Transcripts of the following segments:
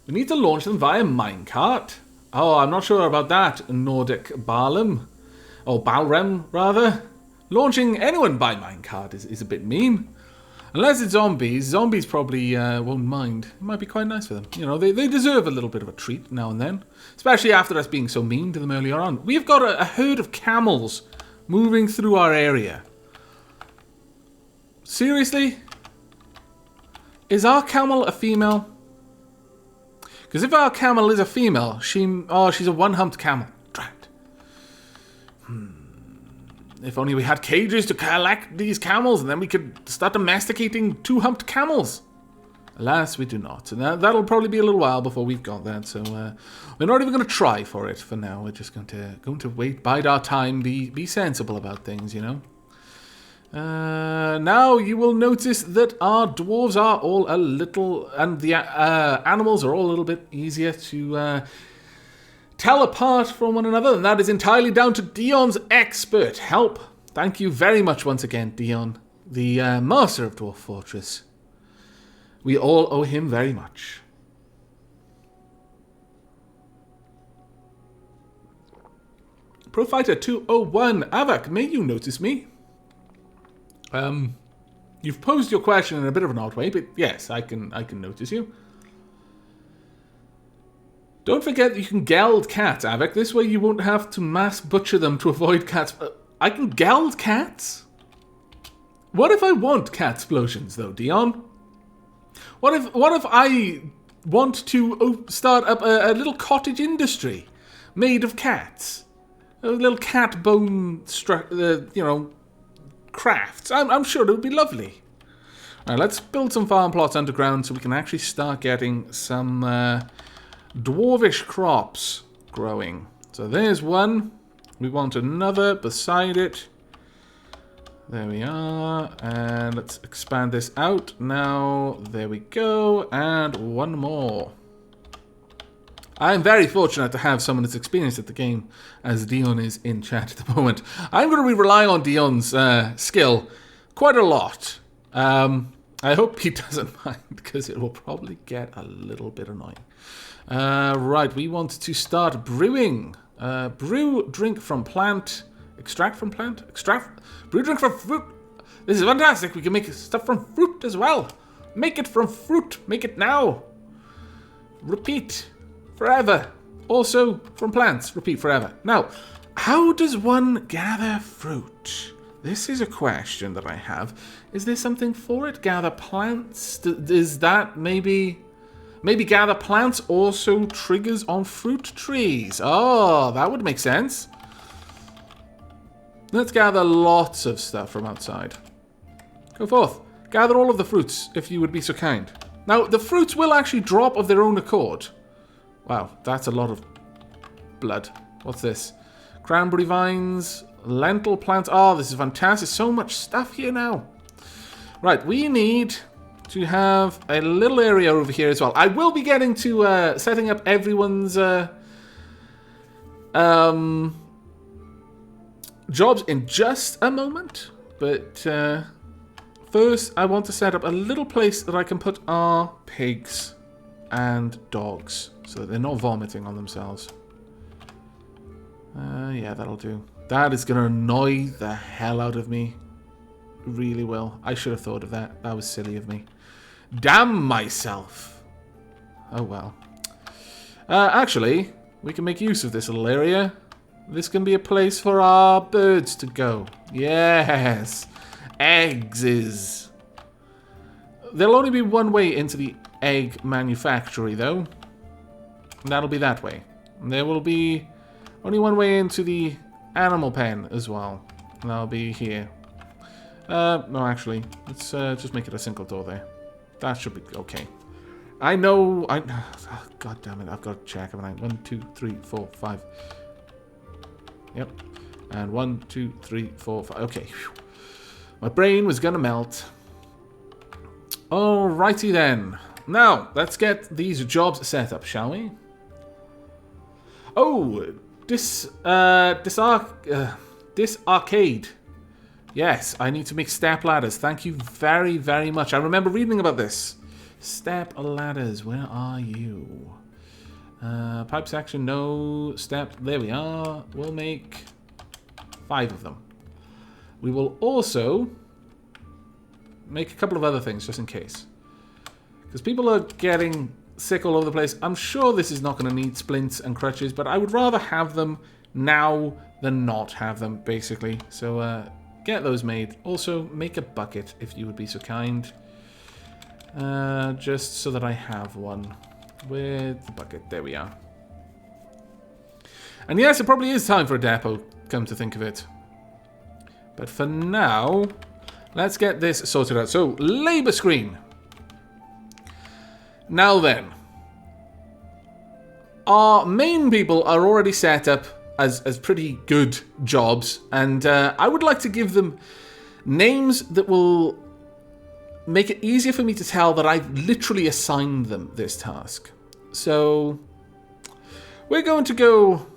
We need to launch them via minecart. Oh, I'm not sure about that, Nordic Barlam. Or Balrem, rather. Launching anyone by minecart is a bit mean. Unless it's zombies. Zombies probably won't mind. It might be quite nice for them. You know, they deserve a little bit of a treat now and then. Especially after us being so mean to them earlier on. We've got a herd of camels moving through our area. Seriously? Is our camel a female? Because if our camel is a female, she's a one-humped camel. Drat. If only we had cages to collect these camels, and then we could start domesticating two-humped camels. Alas, we do not. And that'll probably be a little while before we've got that. So we're not even going to try for it for now. We're just going to wait, bide our time, be sensible about things, you know. Now you will notice that our dwarves are all a little, and the animals are all a little bit easier to tell apart from one another, and that is entirely down to Dion's expert help. Thank you very much once again, Dion, the master of Dwarf Fortress. We all owe him very much. Profighter 201, Avak, may you notice me? You've posed your question in a bit of an odd way, but yes, I can notice you. Don't forget that you can geld cats, Avik. This way you won't have to mass butcher them to avoid cats. I can geld cats? What if I want cat explosions, though, Dion? What if I want to start up a little cottage industry made of cats? A little cat bone, crafts. I'm sure it would be lovely. All right, let's build some farm plots underground so we can actually start getting some dwarvish crops growing. So there's one. We want another beside it. There we are. And let's expand this out. Now, there we go. And one more. I'm very fortunate to have someone that's experienced at the game as Dion is in chat at the moment. I'm going to be relying on Dion's skill quite a lot. I hope he doesn't mind because it will probably get a little bit annoying. Right, we want to start brewing. Brew, drink from plant. Extract from plant? Brew, drink from fruit. This is fantastic. We can make stuff from fruit as well. Make it from fruit. Make it now. Repeat. Forever. Also from plants. Repeat forever. Now, how does one gather fruit? This is a question that I have. Is there something for it? Gather plants? Is that maybe gather plants also triggers on fruit trees? Oh, that would make sense. Let's gather lots of stuff from outside. Go forth. Gather all of the fruits, if you would be so kind. Now, the fruits will actually drop of their own accord. Wow, that's a lot of blood. What's this? Cranberry vines, lentil plants. Oh, this is fantastic. So much stuff here now. Right, we need to have a little area over here as well. I will be getting to setting up everyone's jobs in just a moment. But first, I want to set up a little place that I can put our pigs and dogs so that they're not vomiting on themselves. Yeah, that'll do. That is going to annoy the hell out of me. Really will. I should have thought of that. That was silly of me. Damn myself. Oh well. Actually, we can make use of this little area. This can be a place for our birds to go. Yes. Eggs. There'll only be one way into the egg manufactory, though. And that'll be that way. And there will be only one way into the animal pen as well. And that'll be here. No, actually. Let's just make it a single door there. That should be okay. I know... Oh, God damn it. I've got to check. 1, 2, 3, 4, 5. Yep. And 1, 2, 3, 4, 5. Okay. Whew. My brain was going to melt. Alrighty then. Now, let's get these jobs set up, shall we? Oh, this arcade. Yes, I need to make step ladders. Thank you very, very much. I remember reading about this. Step ladders, where are you? Pipe section, no. Step, there we are. We'll make 5 of them. We will also make a couple of other things just in case. Because people are getting sick all over the place. I'm sure this is not going to need splints and crutches, but I would rather have them now than not have them, basically. So get those made. Also, make a bucket if you would be so kind. Just so that I have one. Where's the bucket? There we are. And yes, it probably is time for a depot, come to think of it. But for now, let's get this sorted out. So, labour screen. Now then. Our main people are already set up as pretty good jobs. And I would like to give them names that will make it easier for me to tell that I've literally assigned them this task. So, we're going to go...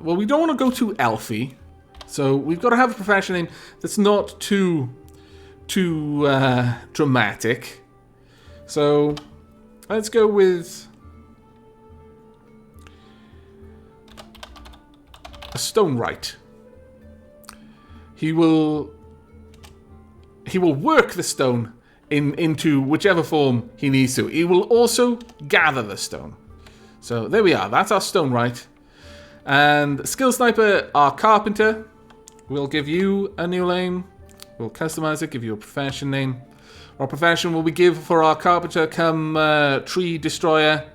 well, we don't want to go too elfy. So, we've got to have a profession name that's not too dramatic. So, let's go with a stonewright. He will work the stone into whichever form he needs to. He will also gather the stone. So there we are. That's our stonewright. And skill sniper, our carpenter. We'll give you a new name. We'll customize it, give you a profession name. Our profession will be give for our carpenter come tree destroyer.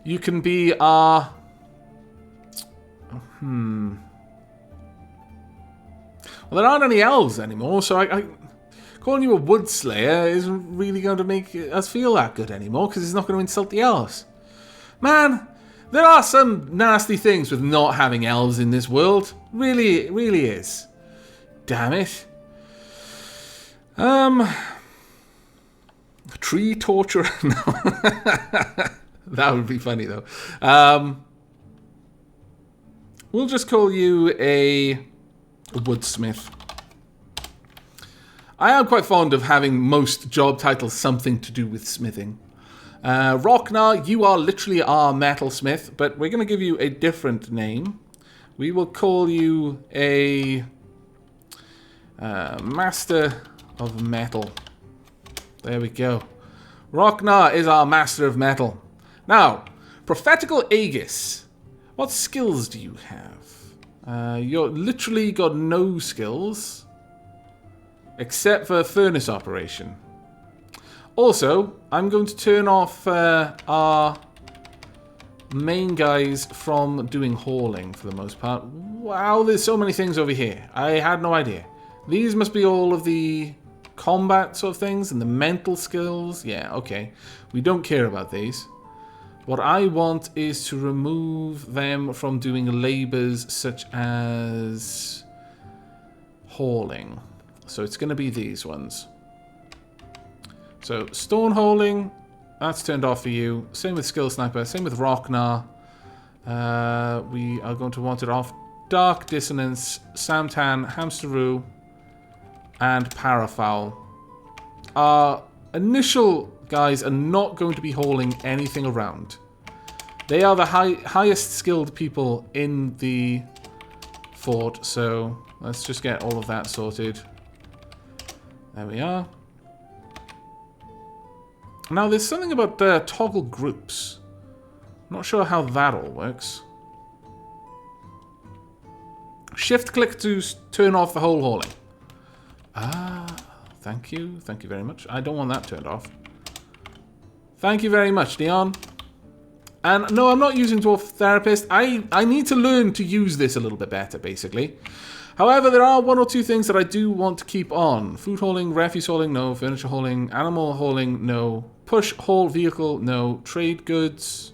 You can be our... Well, there aren't any elves anymore, so I calling you a wood slayer isn't really going to make us feel that good anymore, because it's not going to insult the elves. Man, there are some nasty things with not having elves in this world. Really, it really is. Damn it. Tree torturer? No. That would be funny, though. We'll just call you a woodsmith. I am quite fond of having most job titles something to do with smithing. Rocknar, you are literally our metalsmith, but we're going to give you a different name. We will call you a master of metal. There we go. Rocknar is our master of metal. Now, prophetical Aegis. What skills do you have? You're literally got no skills. Except for furnace operation. Also, I'm going to turn off our main guys from doing hauling for the most part. Wow, there's so many things over here. I had no idea. These must be all of the combat sort of things and the mental skills. Yeah, okay. We don't care about these. What I want is to remove them from doing labors such as hauling. So it's going to be these ones. So stone hauling, that's turned off for you. Same with skill sniper, same with Rocknar. We are going to want it off. Dark dissonance, Samtan, hamsteroo, and parafoul. Our initial guys are not going to be hauling anything around. They are the highest skilled people in the fort, so let's just get all of that sorted. There we are. Now, there's something about toggle groups. Not sure how that all works. Shift click to turn off the whole hauling. Ah, thank you. Thank you very much. I don't want that turned off. Thank you very much, Dion. And no, I'm not using Dwarf Therapist. I need to learn to use this a little bit better, basically. However, there are one or two things that I do want to keep on. Food hauling, refuse hauling, no. Furniture hauling, animal hauling, no. Push haul vehicle, no. Trade goods,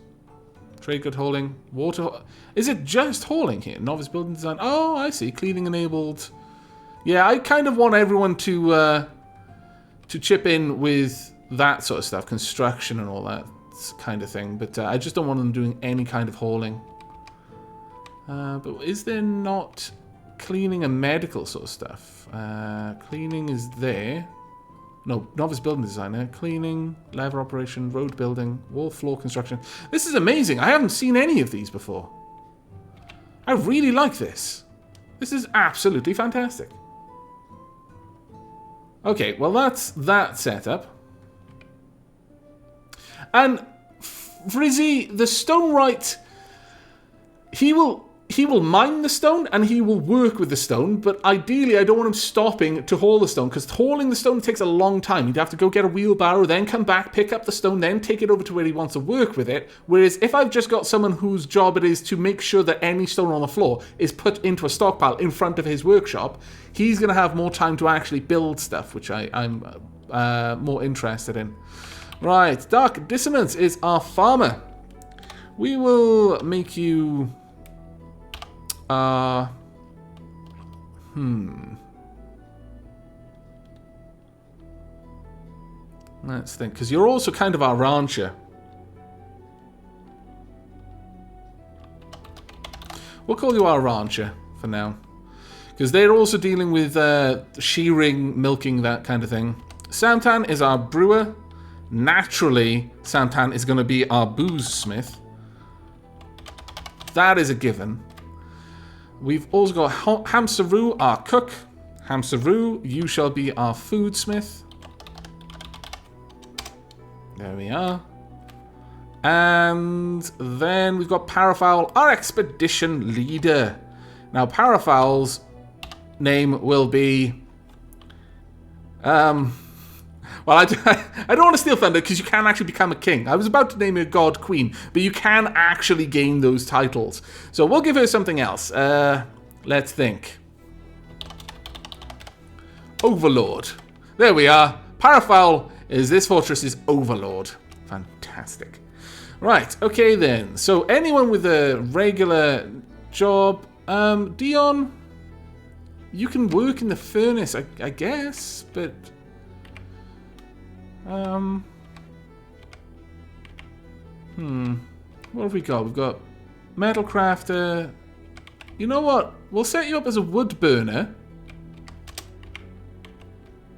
trade good hauling. Water, is it just hauling here? Novice building design, oh, I see. Cleaning enabled. Yeah, I kind of want everyone to chip in with that sort of stuff. Construction and all that kind of thing. But I just don't want them doing any kind of hauling. But is there not... cleaning and medical sort of stuff. Cleaning is there. No, novice building designer. Cleaning, lever operation, road building, wall floor construction. This is amazing. I haven't seen any of these before. I really like this. This is absolutely fantastic. Okay, well that's that setup. And Frizzy, the Stonewright, he will mine the stone and he will work with the stone, but ideally I don't want him stopping to haul the stone, because hauling the stone takes a long time. He'd have to go get a wheelbarrow, then come back, pick up the stone, then take it over to where he wants to work with it. Whereas if I've just got someone whose job it is to make sure that any stone on the floor is put into a stockpile in front of his workshop, he's going to have more time to actually build stuff, which I'm more interested in. Right, Dark Dissonance is our farmer. We will make you... Let's think, because you're also kind of our rancher. We'll call you our rancher for now. Because they're also dealing with shearing, milking, that kind of thing. Samtan is our brewer. Naturally, Samtan is going to be our booze smith. That is a given. We've also got Hamsaru, our cook. Hamsaru, you shall be our food smith. There we are. And then we've got Parafowl, our expedition leader. Now, Parafowl's name will be... Well, I don't want to steal thunder because you can actually become a king. I was about to name her God Queen, but you can actually gain those titles. So we'll give her something else. Let's think. Overlord. There we are. Parafowl is this fortress's overlord. Fantastic. Right, okay then. So anyone with a regular job, Dion, you can work in the furnace, I guess, but... What have we got? We've got metal crafter. You know what? We'll set you up as a wood burner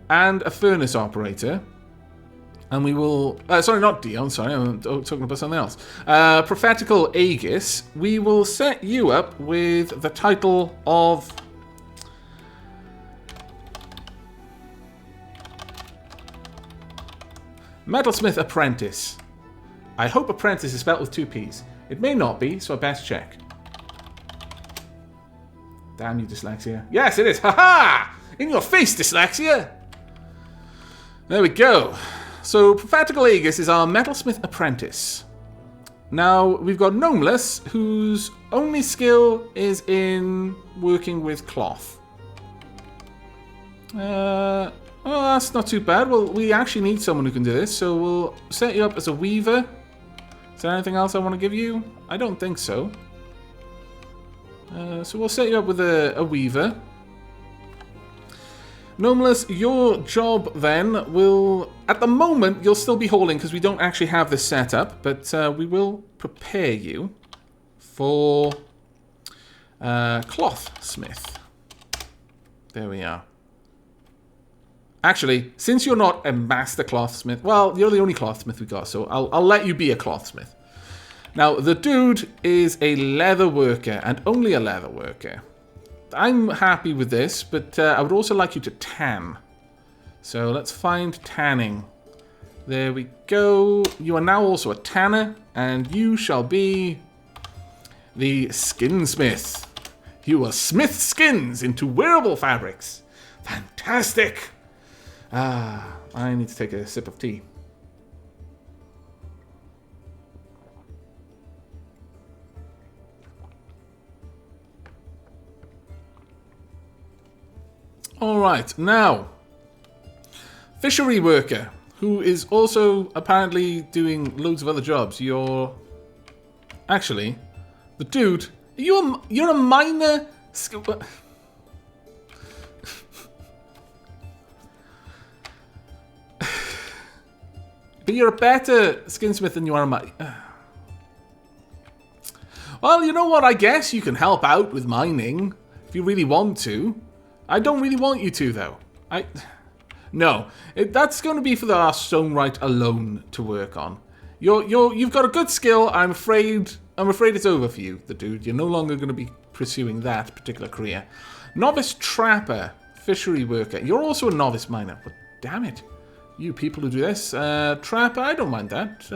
and a furnace operator. And we will... sorry, not Dion. Sorry, I'm talking about something else. Prophetical Aegis. We will set you up with the title of... Metalsmith Apprentice. I hope apprentice is spelled with 2 P's. It may not be, so I best check. Damn you, dyslexia. Yes, it is. Ha-ha! In your face, dyslexia! There we go. So, Prophetical Aegis is our Metalsmith Apprentice. Now, we've got Gnomeless, whose only skill is in working with cloth. Oh, that's not too bad. Well, we actually need someone who can do this, so we'll set you up as a weaver. Is there anything else I want to give you? I don't think so. So we'll set you up with a weaver. Gnomeless, your job then will... At the moment, you'll still be hauling because we don't actually have this set up, but we will prepare you for clothsmith. There we are. Actually, since you're not a master clothsmith, well, you're the only clothsmith we got, so I'll let you be a clothsmith. Now, the dude is a leather worker, and only a leather worker. I'm happy with this, but I would also like you to tan. So let's find tanning. There we go. You are now also a tanner, and you shall be the skinsmith. You will smith skins into wearable fabrics. Fantastic! Ah, I need to take a sip of tea. Alright, now, fishery worker, who is also apparently doing loads of other jobs. You're... Actually, the dude, you're a minor... But you're a better skinsmith than you are a Well, you know what? I guess you can help out with mining if you really want to. I don't really want you to, though. No. That's going to be for the stonewright alone to work on. You've got a good skill. I'm afraid it's over for you, the dude. You're no longer going to be pursuing that particular career. Novice trapper, fishery worker. You're also a novice miner. But damn it. You people who do this. Trapper, I don't mind that.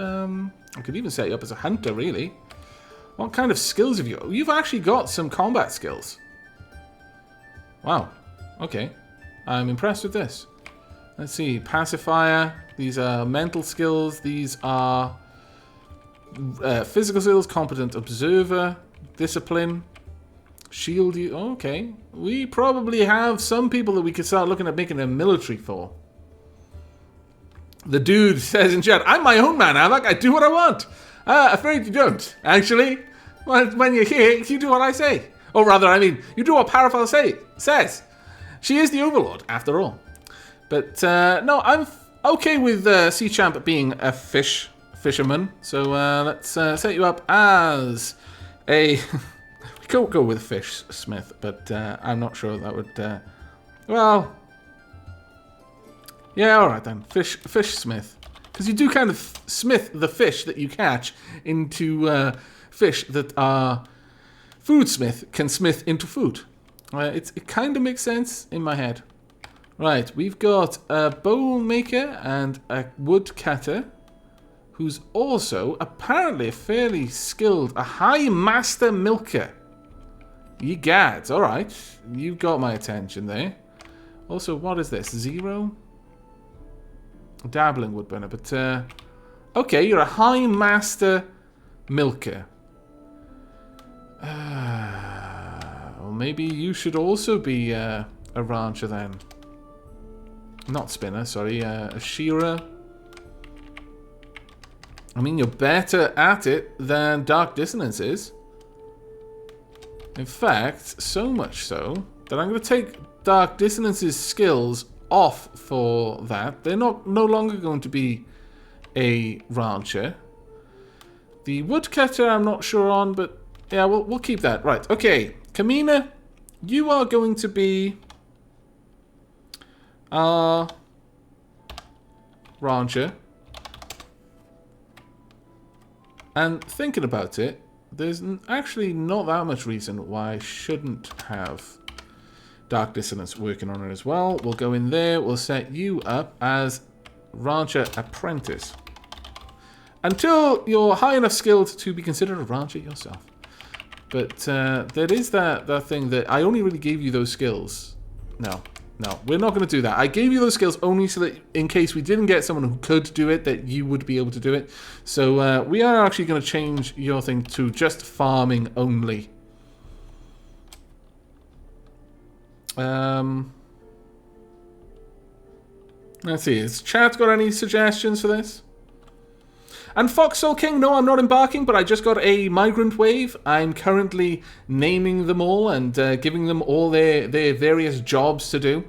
I could even set you up as a hunter, really. What kind of skills have you got? You've actually got some combat skills. Wow. Okay. I'm impressed with this. Let's see. Pacifier. These are mental skills. These are physical skills. Competent observer. Discipline. Shield you. Okay. We probably have some people that we could start looking at making a military for. The dude says in chat, I'm my own man, Avak. I do what I want. Afraid you don't. Actually, when you're here, you do what I say. Or rather, I mean, you do what Parafal says. She is the overlord, after all. But, no, I'm okay with Sea Champ being a fisherman. So, let's set you up as a... we could go with fish smith, but I'm not sure that would... well... yeah, alright then. Fish smith. Because you do kind of smith the fish that you catch into fish that are... food smith can smith into food. It kind of makes sense in my head. Right, we've got a bowl maker and a woodcutter, who's also apparently fairly skilled. A high master milker. Ye gads, alright. You've got my attention there. Also, what is this? 0? Dabbling woodburner, but okay, you're a high master milker. Well, maybe you should also be a rancher then. Not spinner, sorry, a shearer. I mean, you're better at it than Dark Dissonance is. In fact, so much so that I'm going to take Dark Dissonance's skills off for that. They're no longer going to be a rancher. The woodcutter I'm not sure on, but yeah, we'll keep that. Right, okay. Kamina, you are going to be our rancher. And thinking about it, there's actually not that much reason why I shouldn't have Dark Dissonance working on it as well. We'll go in there. We'll set you up as Rancher Apprentice. Until you're high enough skilled to be considered a rancher yourself. But there is that thing that I only really gave you those skills. No, we're not going to do that. I gave you those skills only so that in case we didn't get someone who could do it, that you would be able to do it. So we are actually going to change your thing to just farming only. Let's see, has chat got any suggestions for this? And Foxsoul King, no, I'm not embarking, but I just got a migrant wave. I'm currently naming them all and giving them all their various jobs to do.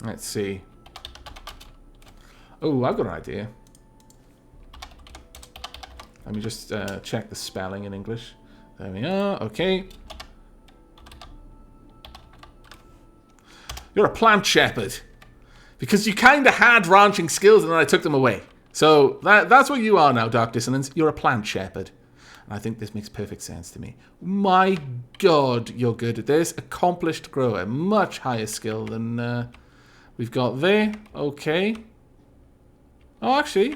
Let's see. Oh, I've got an idea. Let me just check the spelling in English. There we are. Okay. You're a plant shepherd. Because you kind of had ranching skills and then I took them away. So that's what you are now, Dark Dissonance. You're a plant shepherd. And I think this makes perfect sense to me. My God, you're good at this. Accomplished grower. Much higher skill than we've got there. Okay. Oh, actually.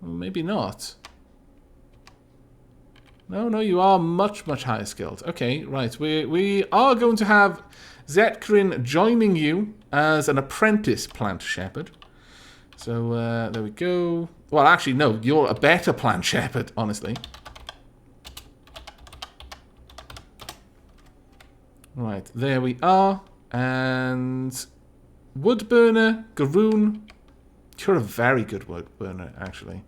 Maybe not. No, you are much higher skilled. Okay, right. We are going to have Zetkrin joining you as an apprentice plant shepherd. So, there we go. Well, actually, no. You're a better plant shepherd, honestly. Right, there we are. And woodburner, Garoon. You're a very good woodburner, actually.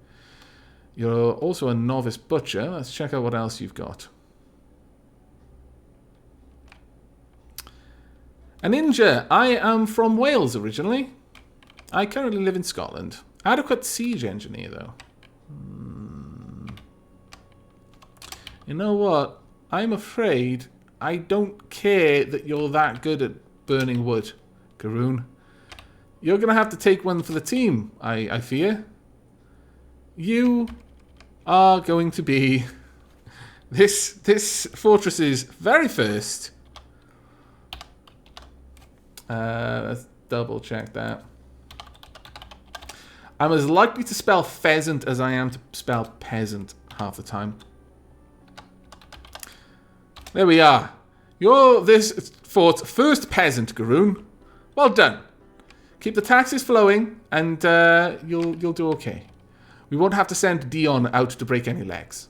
You're also a novice butcher. Let's check out what else you've got. A ninja. I am from Wales originally. I currently live in Scotland. Adequate siege engineer, though. You know what? I'm afraid I don't care that you're that good at burning wood, Garoon. You're going to have to take one for the team, I fear. You are going to be this fortress's very first. Let's double check that. I'm as likely to spell pheasant as I am to spell peasant half the time. There we are. You're this fort's first peasant, Garoon. Well done. Keep the taxes flowing, and you'll do okay. We won't have to send Dion out to break any legs.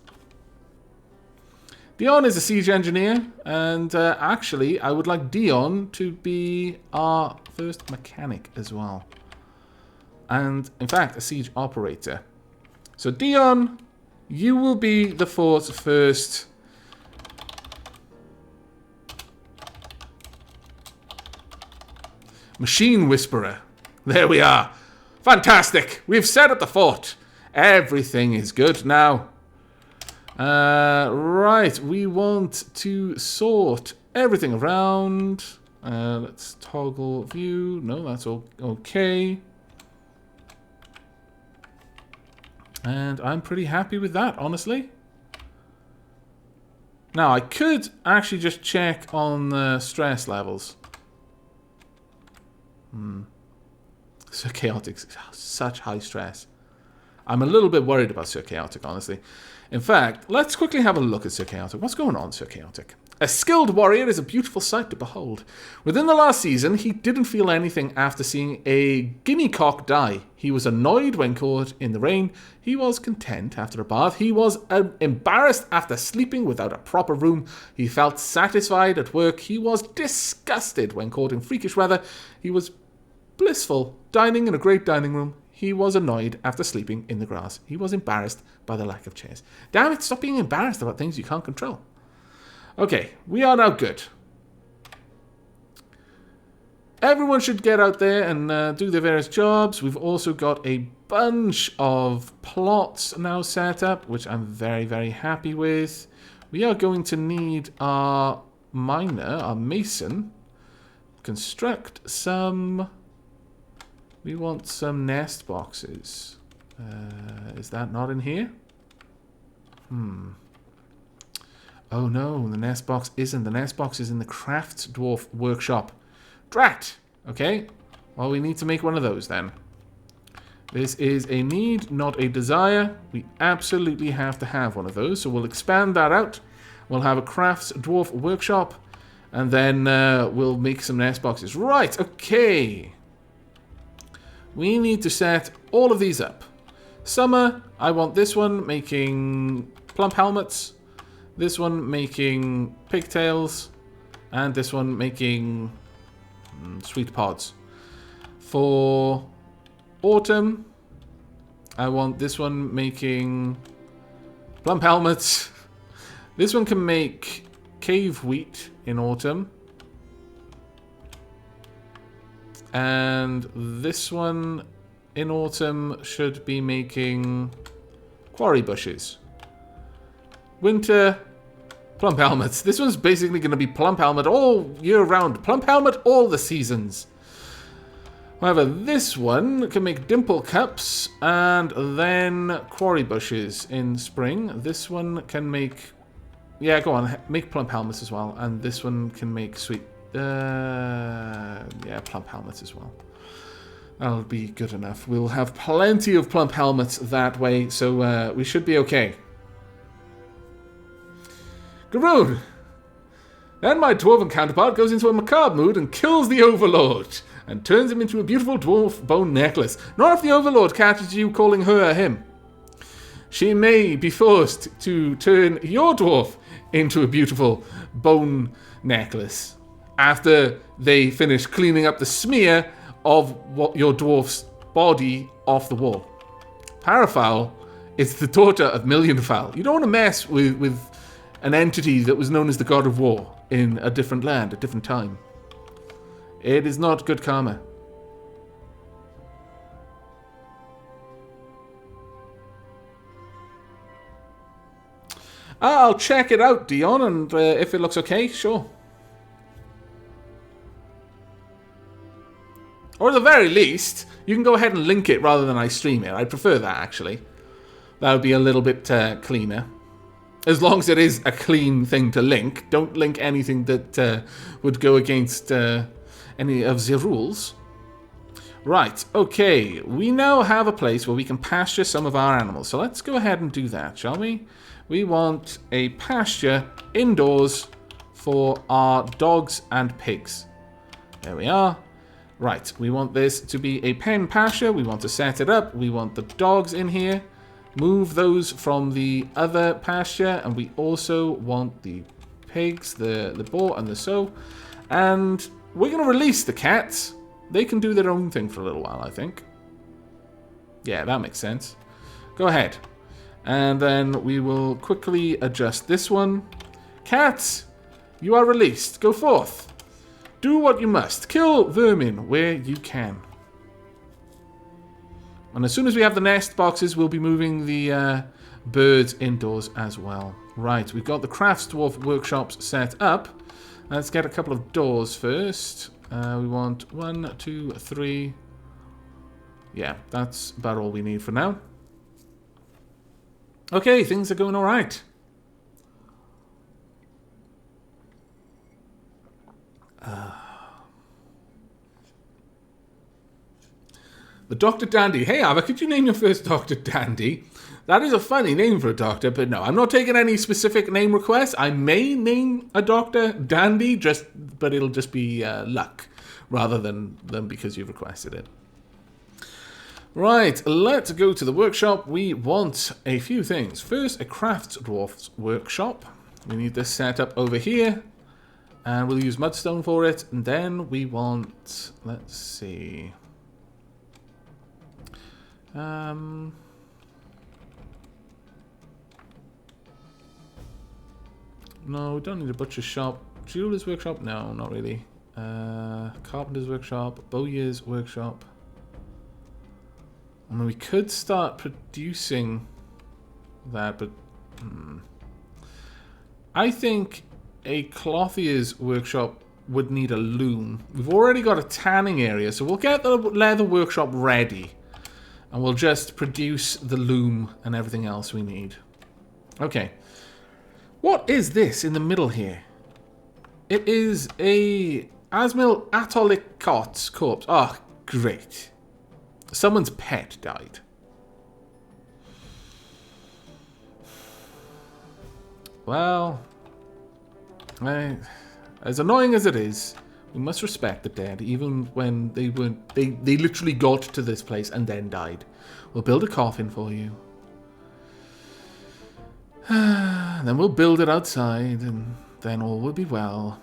Dion is a siege engineer, and actually, I would like Dion to be our first mechanic as well. And, in fact, a siege operator. So, Dion, you will be the fort's first machine whisperer. There we are. Fantastic. We've set up the fort. Everything is good now. Right. We want to sort everything around. Let's toggle view. No, that's all okay. And I'm pretty happy with that, honestly. Now, I could actually just check on the stress levels. So chaotic, such high stress. I'm a little bit worried about Sir Chaotic, honestly. In fact, let's quickly have a look at Sir Chaotic. What's going on, Sir Chaotic? A skilled warrior is a beautiful sight to behold. Within the last season, he didn't feel anything after seeing a guinea cock die. He was annoyed when caught in the rain. He was content after a bath. He was embarrassed after sleeping without a proper room. He felt satisfied at work. He was disgusted when caught in freakish weather. He was blissful dining in a great dining room. He was annoyed after sleeping in the grass. He was embarrassed by the lack of chairs. Damn it, stop being embarrassed about things you can't control. Okay, we are now good. Everyone should get out there and do their various jobs. We've also got a bunch of plots now set up, which I'm very, very happy with. We are going to need our miner, our mason, construct some... We want some nest boxes. Is that not in here? Oh no, the nest box isn't. The nest box is in the Crafts Dwarf workshop. Drat! Okay, well we need to make one of those then. This is a need, not a desire. We absolutely have to have one of those, so we'll expand that out. We'll have a Crafts Dwarf workshop, and then we'll make some nest boxes. Right, okay. We need to set all of these up. Summer, I want this one making plump helmets, this one making pigtails, and this one making sweet pods. For autumn, I want this one making plump helmets. This one can make cave wheat in autumn. And this one in autumn should be making quarry bushes. Winter, plump helmets. This one's basically going to be plump helmet all year round. Plump helmet all the seasons. However, this one can make dimple cups and then quarry bushes in spring. This one can make... Yeah, go on. Make plump helmets as well. And this one can make sweet... yeah, plump helmets as well. That'll be good enough. We'll have plenty of plump helmets that way, so we should be okay. Garoon! Then my dwarven counterpart goes into a macabre mood and kills the Overlord, and turns him into a beautiful dwarf bone necklace. Not if the Overlord catches you calling her a him. She may be forced to turn your dwarf into a beautiful bone necklace after they finish cleaning up the smear of what your dwarf's body off the wall. Parafowl is the daughter of Millionfowl. You don't want to mess with an entity that was known as the God of War in a different land, a different time. It is not good karma. I'll check it out, Dion, and if it looks okay, sure. Or at the very least, you can go ahead and link it rather than I stream it. I prefer that, actually. That would be a little bit cleaner. As long as it is a clean thing to link. Don't link anything that would go against any of the rules. Right, okay. We now have a place where we can pasture some of our animals. So let's go ahead and do that, shall we? We want a pasture indoors for our dogs and pigs. There we are. Right, we want this to be a pen pasture. We want to set it up. We want the dogs in here. Move those from the other pasture. And we also want the pigs, the boar and the sow. And we're going to release the cats. They can do their own thing for a little while, I think. Yeah, that makes sense. Go ahead. And then we will quickly adjust this one. Cats, you are released. Go forth. Do what you must. Kill vermin where you can. And as soon as we have the nest boxes, we'll be moving the birds indoors as well. Right, we've got the Crafts Dwarf workshops set up. Let's get a couple of doors first. We want 1, 2, 3. Yeah, that's about all we need for now. Okay, things are going all right. The Dr. Dandy. Hey, Ava, could you name your first Dr. Dandy? That is a funny name for a doctor, but no, I'm not taking any specific name requests. I may name a Dr. Dandy, but it'll just be luck, rather than because you've requested it. Right, let's go to the workshop. We want a few things. First, a Crafts Dwarf's workshop. We need this set up over here. And we'll use mudstone for it. And then we want, let's see. No, we don't need a butcher's shop. Jeweler's workshop? No, not really. Carpenter's workshop. Bowyer's workshop. I mean, we could start producing that, but I think a clothier's workshop would need a loom. We've already got a tanning area, so we'll get the leather workshop ready. And we'll just produce the loom and everything else we need. Okay. What is this in the middle here? It is a Asmil Atolikot's corpse. Oh, great. Someone's pet died. Well, as annoying as it is, we must respect the dead, even when they weren't. They literally got to this place and then died. We'll build a coffin for you. Then we'll build it outside, and then all will be well.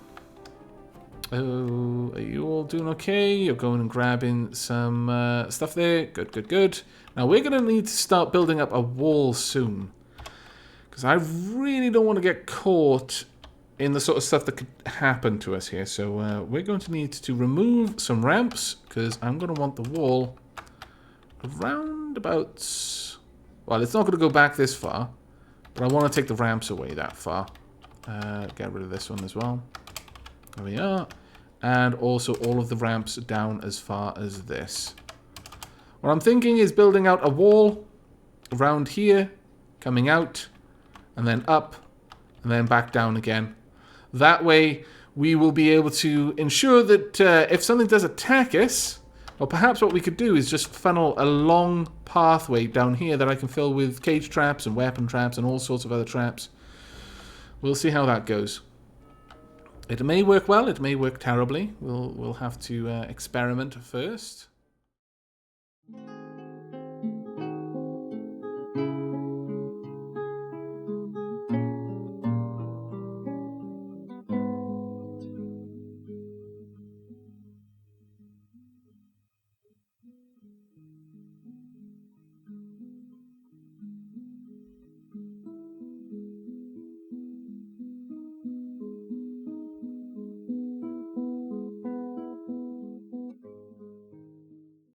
Oh, are you all doing okay? You're going and grabbing some stuff there. Good, good, good. Now we're going to need to start building up a wall soon. Because I really don't want to get caught in the sort of stuff that could happen to us here. So we're going to need to remove some ramps, because I'm going to want the wall around about... Well, it's not going to go back this far, but I want to take the ramps away that far. Get rid of this one as well. There we are. And also all of the ramps down as far as this. What I'm thinking is building out a wall around here, coming out, and then up, and then back down again. That way, we will be able to ensure that if something does attack us, or perhaps what we could do is just funnel a long pathway down here that I can fill with cage traps and weapon traps and all sorts of other traps. We'll see how that goes. It may work well, it may work terribly. We'll have to experiment first.